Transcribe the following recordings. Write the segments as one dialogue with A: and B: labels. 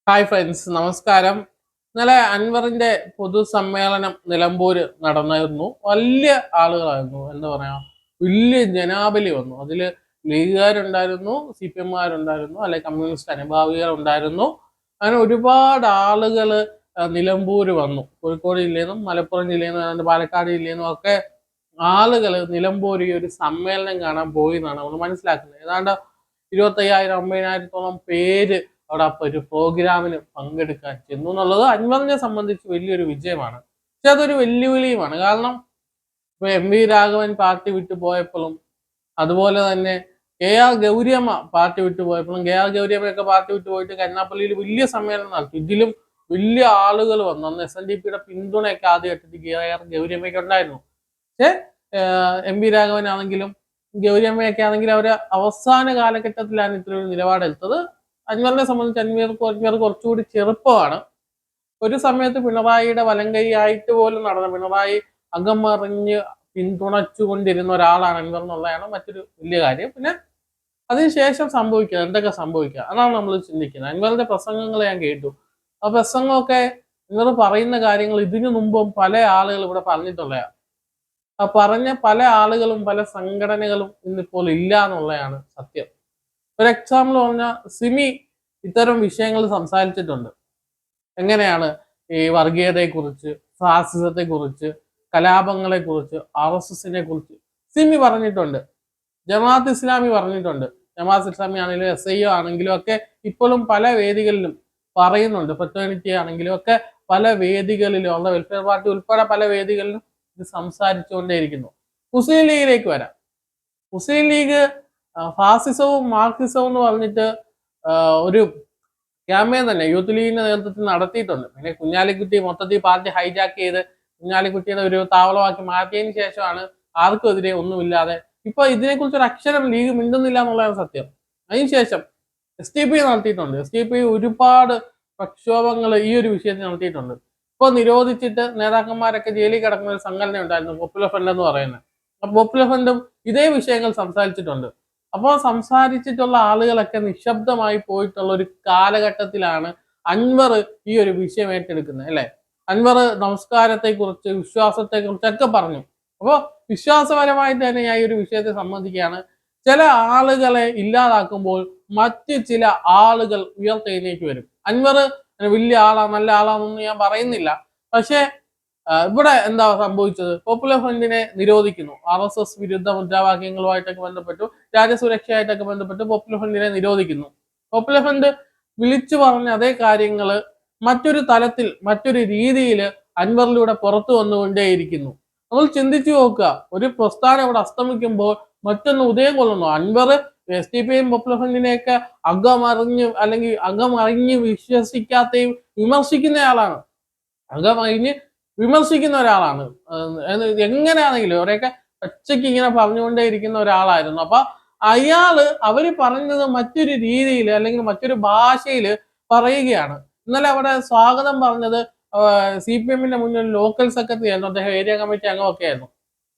A: Hi friends, നമസ്കാരം. ഇന്നലെ അൻവറിന്റെ പൊതുസമ്മേളനം നിലമ്പൂര് നടന്നായിരുന്നു. വലിയ ആളുകളായിരുന്നു, എന്താ പറയാ, വലിയ ജനാബലി വന്നു. അതില് ലീഗുകാരുണ്ടായിരുന്നു, CPM-കാരുണ്ടായിരുന്നു, അല്ലെ കമ്മ്യൂണിസ്റ്റ് അനുഭാവികളുണ്ടായിരുന്നു. അങ്ങനെ ഒരുപാട് ആളുകൾ നിലമ്പൂര് വന്നു. കോഴിക്കോട് ജില്ലയിൽ നിന്നും മലപ്പുറം ജില്ലയിൽ നിന്നും പാലക്കാട് ജില്ലയിൽ നിന്നും ഒക്കെ ആളുകൾ നിലമ്പൂര് ഈ ഒരു സമ്മേളനം കാണാൻ പോയി എന്നാണ് നമ്മൾ മനസ്സിലാക്കുന്നത്. ഏതാണ്ട് 25,000-50,000-ഓളം പേര് അവിടെ അപ്പൊ ഒരു പ്രോഗ്രാമിന് പങ്കെടുക്കാൻ ചെന്നു എന്നുള്ളത് അൻവറിനെ സംബന്ധിച്ച് വലിയൊരു വിജയമാണ്. പക്ഷെ അതൊരു വെല്ലുവിളിയുമാണ്. കാരണം ഇപ്പൊ MV രാഘവൻ പാർട്ടി വിട്ടു പോയപ്പോഴും, അതുപോലെ തന്നെ KR ഗൗരിയമ്മ പാർട്ടി വിട്ടു പോയപ്പോഴും, KR ഗൗരിയമ്മയൊക്കെ പാർട്ടി വിട്ടു പോയിട്ട് കരുനാപ്പള്ളിയിൽ വലിയ സമ്മേളനം നടത്തി. ഇതിലും വലിയ ആളുകൾ വന്നു. അന്ന് SNDP-യുടെ പിന്തുണയൊക്കെ ആദ്യമായിട്ട് KR ഗൗരിയമ്മയ്ക്ക് ഉണ്ടായിരുന്നു. പക്ഷെ MV രാഘവനാണെങ്കിലും ഗൗരിയമ്മയൊക്കെ ആണെങ്കിലും അവര് അവസാന കാലഘട്ടത്തിലാണ് ഇത്രയൊരു നിലപാടെടുത്തത്. അൻവറിനെ സംബന്ധിച്ച് അൻവർ കുറച്ചുകൂടി ചെറുപ്പമാണ്. ഒരു സമയത്ത് പിണറായിയുടെ വലങ്കൈ ആയിട്ട് പോലും നടന്ന, പിണറായി അകം മറിഞ്ഞ് പിന്തുണച്ചുകൊണ്ടിരുന്ന ഒരാളാണ് അൻവർ എന്നുള്ളതാണ് മറ്റൊരു വലിയ കാര്യം. പിന്നെ അതിനുശേഷം സംഭവിക്കുക എന്തൊക്കെ സംഭവിക്കുക അതാണ് നമ്മൾ ചിന്തിക്കുന്നത്. അൻവറിന്റെ പ്രസംഗങ്ങൾ ഞാൻ കേട്ടു. ആ പ്രസംഗമൊക്കെ അൻവർ പറയുന്ന കാര്യങ്ങൾ ഇതിനു മുമ്പും പല ആളുകൾ ഇവിടെ പറഞ്ഞിട്ടുള്ളതാണ്. ആ പറഞ്ഞ പല ആളുകളും പല സംഘടനകളും ഇന്നിപ്പോൾ ഇല്ല എന്നുള്ളതാണ് സത്യം. ഒരു എക്സാമ്പിൾ പറഞ്ഞാൽ സിമി ഇത്തരം വിഷയങ്ങൾ സംസാരിച്ചിട്ടുണ്ട്. എങ്ങനെയാണ് ഈ വർഗീയതയെക്കുറിച്ച്, ഫാസിസത്തെക്കുറിച്ച്, കലാപങ്ങളെക്കുറിച്ച്, RSSനെ കുറിച്ച് സിമി പറഞ്ഞിട്ടുണ്ട്. ജമാഅത്ത് ഇസ്ലാമി പറഞ്ഞിട്ടുണ്ട്. ജമാഅത്ത് ഇസ്ലാമി ആണെങ്കിലും SIO ആണെങ്കിലും ഒക്കെ ഇപ്പോഴും പല വേദികളിലും പറയുന്നുണ്ട്. ഫ്രറ്റേണിറ്റി ആണെങ്കിലും ഒക്കെ പല വേദികളിലും, ഉള്ള വെൽഫെയർ പാർട്ടി ഉൾപ്പെടെ പല വേദികളിലും ഇത് സംസാരിച്ചുകൊണ്ടേയിരിക്കുന്നു. മുസ്ലിം ലീഗിലേക്ക് വരാം. മുസ്ലിം ലീഗ് ഫാസിസവും മാർക്സിസവും എന്ന് പറഞ്ഞിട്ട് ഒരു ക്യാമ്പയിൻ തന്നെ യൂത്ത് ലീഗിന്റെ നേതൃത്വത്തിൽ നടത്തിയിട്ടുണ്ട്. പിന്നെ കുഞ്ഞാലിക്കുട്ടി മൊത്തത്തിൽ പാർട്ടി ഹൈജാക്ക് ചെയ്ത് കുഞ്ഞാലിക്കുട്ടിയുടെ ഒരു താവളമാക്കി മാറ്റിയതിന് ശേഷമാണ് ആർക്കും എതിരെ ഒന്നുമില്ലാതെ ഇപ്പൊ ഇതിനെക്കുറിച്ച് ഒരു അക്ഷരം ലീഗ് മിണ്ടുന്നില്ല എന്നുള്ളതാണ് സത്യം. അതിനുശേഷം STP നടത്തിയിട്ടുണ്ട്. STP ഒരുപാട് പ്രക്ഷോഭങ്ങൾ ഈ ഒരു വിഷയത്തിൽ നടത്തിയിട്ടുണ്ട്. ഇപ്പൊ നിരോധിച്ചിട്ട് നേതാക്കന്മാരൊക്കെ ജയിലിൽ കിടക്കുന്ന ഒരു സംഘടന ഉണ്ടായിരുന്നു, പോപ്പുലർ ഫ്രണ്ട് എന്ന് പറയുന്നത്. ആ പോപ്പുലർ ഫ്രണ്ടും ഇതേ വിഷയങ്ങൾ സംസാരിച്ചിട്ടുണ്ട്. അപ്പോൾ സംസാരിച്ചിട്ടുള്ള ആളുകളൊക്കെ നിശബ്ദമായി പോയിട്ടുള്ള ഒരു കാലഘട്ടത്തിലാണ് അൻവർ ഈ ഒരു വിഷയം ഏറ്റെടുക്കുന്നത്, അല്ലെ? അൻവർ നമസ്കാരത്തെക്കുറിച്ച്, വിശ്വാസത്തെക്കുറിച്ചൊക്കെ പറഞ്ഞു. അപ്പോൾ വിശ്വാസപരമായിട്ട് തന്നെ ഞാൻ ഈ ഒരു വിഷയത്തെ സംബന്ധിക്കുകയാണ്. ചില ആളുകളെ ഇല്ലാതാക്കുമ്പോൾ മറ്റ് ചില ആളുകൾ ഉയർത്തെഴുന്നേറ്റ് വരും. അൻവർ വലിയ ആളാ നല്ല ആളാണെന്ന് ഞാൻ പറയുന്നില്ല. പക്ഷെ ഇവിടെ എന്താ സംഭവിച്ചത്? പോപ്പുലർ ഫ്രണ്ടിനെ നിരോധിക്കുന്നു. RSS വിരുദ്ധ മുദ്രാവാക്യങ്ങളുമായിട്ടൊക്കെ ബന്ധപ്പെട്ടു, രാജ്യസുരക്ഷയായിട്ടൊക്കെ ബന്ധപ്പെട്ട് പോപ്പുലർ ഫ്രണ്ടിനെ നിരോധിക്കുന്നു. പോപ്പുലർ ഫ്രണ്ട് വിളിച്ചു പറഞ്ഞ അതേ കാര്യങ്ങൾ മറ്റൊരു തലത്തിൽ, മറ്റൊരു രീതിയിൽ അൻവറിലൂടെ പുറത്തു വന്നുകൊണ്ടേയിരിക്കുന്നു. നമ്മൾ ചിന്തിച്ചു നോക്കുക, ഒരു പ്രസ്ഥാനം ഇവിടെ അസ്തമിക്കുമ്പോൾ മറ്റൊന്ന് ഉദയം കൊള്ളുന്നു. അൻവർ SDPയും പോപ്പുലർ ഫ്രണ്ടിനെയൊക്കെ അകമറിഞ്ഞ്, അല്ലെങ്കിൽ അകമറിഞ്ഞ് വിശ്വസിക്കാത്തയും വിമർശിക്കുന്നയാളാണ്. അകമറിഞ്ഞ് വിമർശിക്കുന്ന ഒരാളാണ്. എങ്ങനെയാണെങ്കിലും അവരെയൊക്കെ ഒച്ചയ്ക്ക് ഇങ്ങനെ പറഞ്ഞുകൊണ്ടേ ഇരിക്കുന്ന ഒരാളായിരുന്നു. അപ്പൊ അവര് പറഞ്ഞത് മറ്റൊരു രീതിയിൽ, അല്ലെങ്കിൽ മറ്റൊരു ഭാഷയിൽ പറയുകയാണ്. ഇന്നലെ അവിടെ സ്വാഗതം പറഞ്ഞത് CPM-ന്റെ മുന്നിൽ ലോക്കൽ സെക്രട്ടറി ആയിരുന്നു. അദ്ദേഹം ഏരിയ കമ്മിറ്റി അംഗമൊക്കെ ആയിരുന്നു.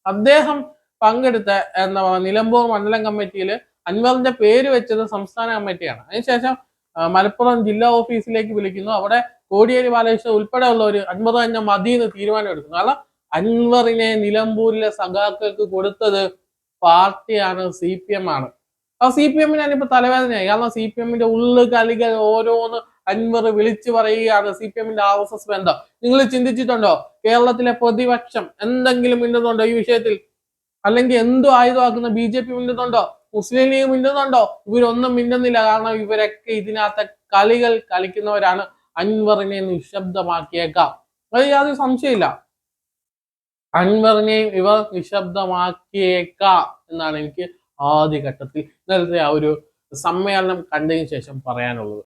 A: അദ്ദേഹം പങ്കെടുത്ത എന്താ പറയുക, നിലമ്പൂർ മണ്ഡലം കമ്മിറ്റിയിൽ അൻവറിന്റെ പേര് വെച്ചത് സംസ്ഥാന കമ്മിറ്റിയാണ്. അതിനുശേഷം മലപ്പുറം ജില്ലാ ഓഫീസിലേക്ക് വിളിക്കുന്നു. അവിടെ കോടിയേരി ബാലകൃഷ്ണൻ ഉൾപ്പെടെയുള്ളവർ അൻവർ തന്നെ മതിയെന്ന് തീരുമാനം എടുക്കുന്നു. കാരണം അൻവറിനെ നിലമ്പൂരിലെ സഖാക്കൾക്ക് കൊടുത്തത് പാർട്ടിയാണ്, CPM ആണ്. ആ CPM-നാണ് ഇപ്പൊ തലവേദനയായി. കാരണം CPM-ന്റെ ഉള്ളുകളികൾ ഓരോന്ന് അൻവർ വിളിച്ചു പറയുകയാണ്. CPM-ന്റെ RSS ബന്ധം നിങ്ങൾ ചിന്തിച്ചിട്ടുണ്ടോ? കേരളത്തിലെ പ്രതിപക്ഷം എന്തെങ്കിലും മിണ്ടുന്നുണ്ടോ ഈ വിഷയത്തിൽ? അല്ലെങ്കിൽ എന്തോ ആയുധമാക്കുന്ന BJP മിണ്ടുന്നുണ്ടോ? മുസ്ലിം ലീഗ് മിണ്ടുന്നുണ്ടോ? ഇവരൊന്നും മിണ്ടുന്നില്ല. കാരണം ഇവരൊക്കെ ഇതിനകത്തെ കളികൾ കളിക്കുന്നവരാണ്. അൻവറിനെ നിശബ്ദമാക്കിയേക്കാം, അത് യാതൊരു സംശയമില്ല. അൻവറിനെയും ഇവർ നിശബ്ദമാക്കിയേക്കാം എന്നാണ് എനിക്ക് ആദ്യഘട്ടത്തിൽ ഇന്നലത്തെ ആ ഒരു സമ്മേളനം കണ്ടതിന് ശേഷം പറയാനുള്ളത്.